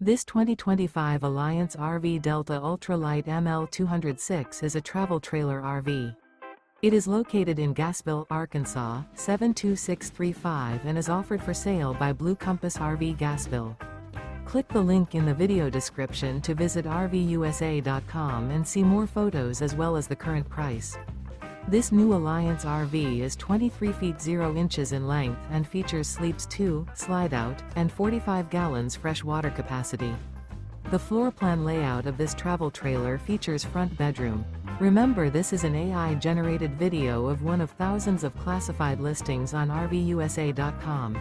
This 2025 Alliance RV Delta Ultralight ML206 is a travel trailer RV. It is located in Gassville, Arkansas, 72635 and is offered for sale by Blue Compass RV Gassville. Click the link in the video description to visit RVUSA.com and see more photos as well as the current price. This new Alliance RV is 23 feet 0 inches in length and features sleeps 2, Slideout, and 45 gallons fresh water capacity. The floor plan layout of this travel trailer features front bedroom. Remember, this is an AI-generated video of one of thousands of classified listings on RVUSA.com.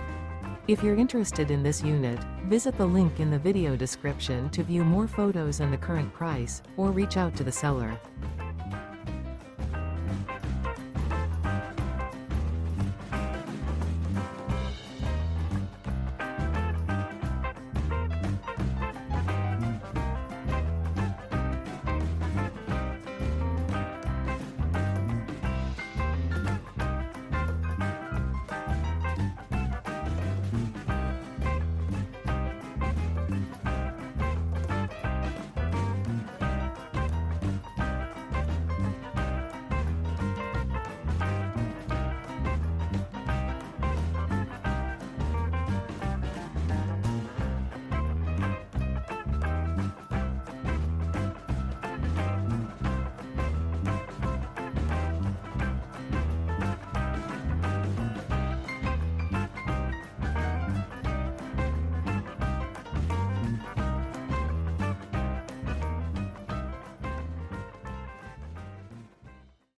If you're interested in this unit, visit the link in the video description to view more photos and the current price, or reach out to the seller.